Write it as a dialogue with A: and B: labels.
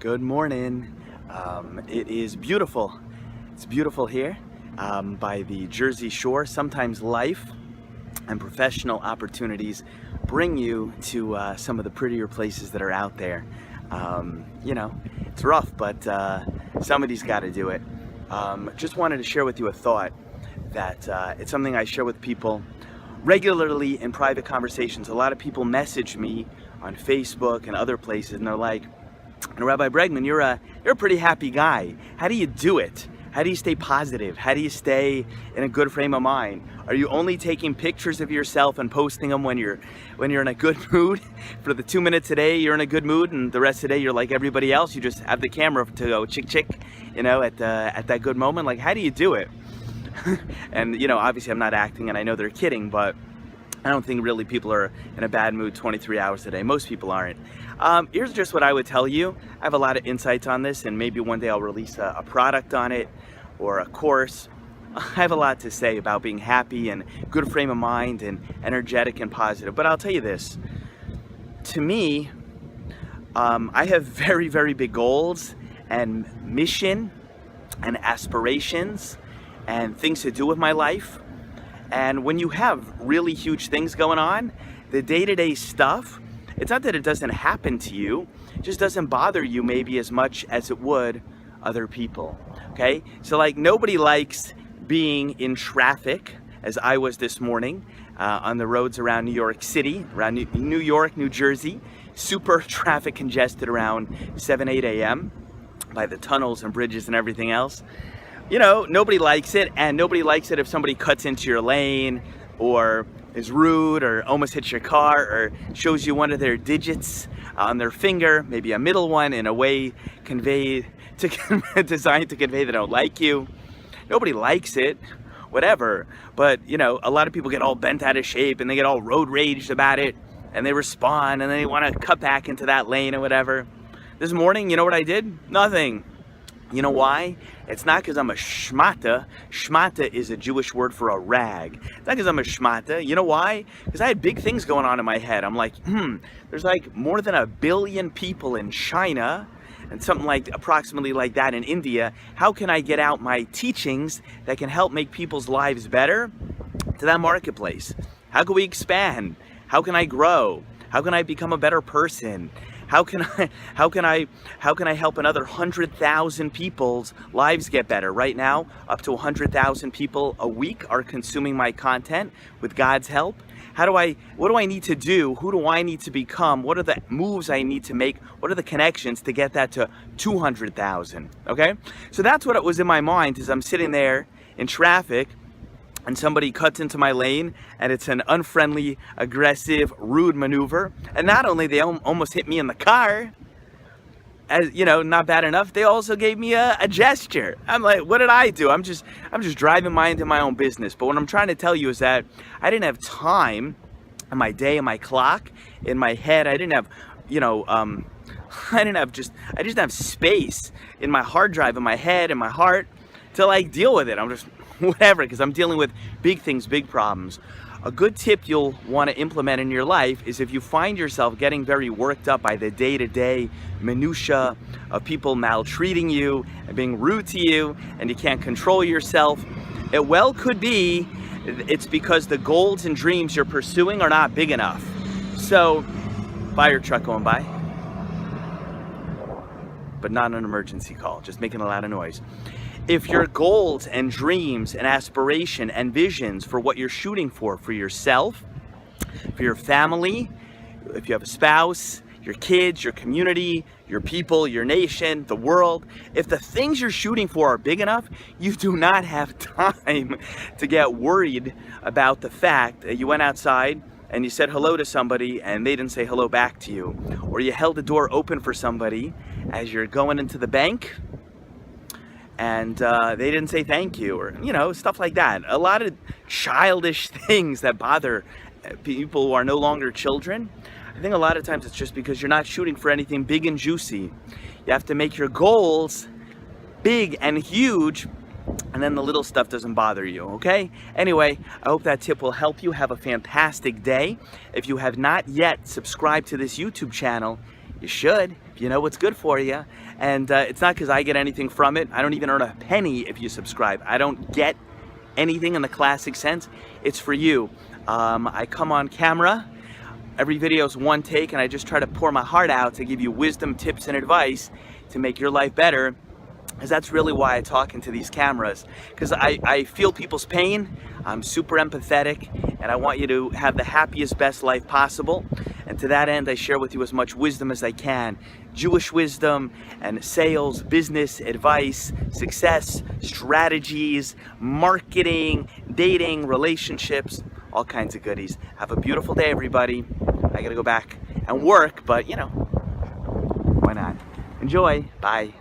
A: Good morning. It is beautiful. It's beautiful here by the Jersey Shore. Sometimes life and professional opportunities bring you to some of the prettier places that are out there. It's rough, but somebody's got to do it. Just wanted to share with you a thought that it's something I share with people regularly in private conversations. A lot of people message me on Facebook and other places, and they're like, Rabbi Bregman, you're a pretty happy guy. How do you do it? How do you stay positive? How do you stay in a good frame of mind? Are you only taking pictures of yourself and posting them when you're in a good mood? For the 2 minutes a day, you're in a good mood, and the rest of the day, you're like everybody else. You just have the camera to go chick, at that good moment. Like, how do you do it? And obviously, I'm not acting, and I know they're kidding, but I don't think really people are in a bad mood 23 hours a day. Most people aren't. Here's just what I would tell you. I have a lot of insights on this, and maybe one day I'll release a product on it or a course. I have a lot to say about being happy and good frame of mind and energetic and positive. But I'll tell you this. To me, I have very, very big goals and mission and aspirations and things to do with my life. And when you have really huge things going on, the day-to-day stuff, it's not that it doesn't happen to you, it just doesn't bother you maybe as much as it would other people, okay? So like nobody likes being in traffic, as I was this morning, on the roads around New York City, around New York, New Jersey, super traffic congested around 7, 8 a.m. by the tunnels and bridges and everything else. Nobody likes it, and nobody likes it if somebody cuts into your lane or is rude or almost hits your car or shows you one of their digits on their finger, maybe a middle one, in a way designed to convey they don't like you. Nobody likes it, whatever. But, a lot of people get all bent out of shape and they get all road raged about it, and they respond and they want to cut back into that lane or whatever. This morning, you know what I did? Nothing. You know why? It's not because I'm a shmata. Shmata is a Jewish word for a rag. It's not because I'm a shmata. You know why? Because I had big things going on in my head. I'm like, there's like more than 1 billion people in China and something like approximately like that in India. How can I get out my teachings that can help make people's lives better to that marketplace? How can we expand? How can I grow? How can I become a better person? How can I help another 100,000 people's lives get better? Right now, up to 100,000 people a week are consuming my content with God's help. What do I need to do? Who do I need to become? What are the moves I need to make? What are the connections to get that to 200,000? Okay? So that's what it was in my mind as I'm sitting there in traffic and somebody cuts into my lane, and it's an unfriendly, aggressive, rude maneuver. And not only they almost hit me in the car, as not bad enough, they also gave me a gesture. I'm like, what did I do? I'm just driving into my own business. But what I'm trying to tell you is that I didn't have time in my day, in my clock, in my head. I didn't have, I didn't have space in my hard drive, in my head, in my heart to like deal with it. I'm just whatever, because I'm dealing with big things, big problems. A good tip you'll want to implement in your life is if you find yourself getting very worked up by the day-to-day minutia of people maltreating you and being rude to you, and you can't control yourself, it well could be it's because the goals and dreams you're pursuing are not big enough. So, fire truck going by, but not an emergency call, just making a lot of noise. If your goals and dreams and aspiration and visions for what you're shooting for yourself, for your family, if you have a spouse, your kids, your community, your people, your nation, the world, if the things you're shooting for are big enough, you do not have time to get worried about the fact that you went outside and you said hello to somebody and they didn't say hello back to you, or you held the door open for somebody as you're going into the bank and they didn't say thank you, or stuff like that. A lot of childish things that bother people who are no longer children. I think a lot of times it's just because you're not shooting for anything big and juicy. You have to make your goals big and huge, and then the little stuff doesn't bother you, okay? Anyway, I hope that tip will help you. Have a fantastic day. If you have not yet subscribed to this YouTube channel, You should, if you know what's good for you. And it's not because I get anything from it. I don't even earn a penny if you subscribe. I don't get anything in the classic sense. It's for you. I come on camera. Every video is one take, and I just try to pour my heart out to give you wisdom, tips, and advice to make your life better. Because that's really why I talk into these cameras. Because I feel people's pain. I'm super empathetic, and I want you to have the happiest, best life possible. And to that end, I share with you as much wisdom as I can. Jewish wisdom and sales, business, advice, success, strategies, marketing, dating, relationships, all kinds of goodies. Have a beautiful day, everybody. I gotta go back and work, but you know, why not? Enjoy. Bye.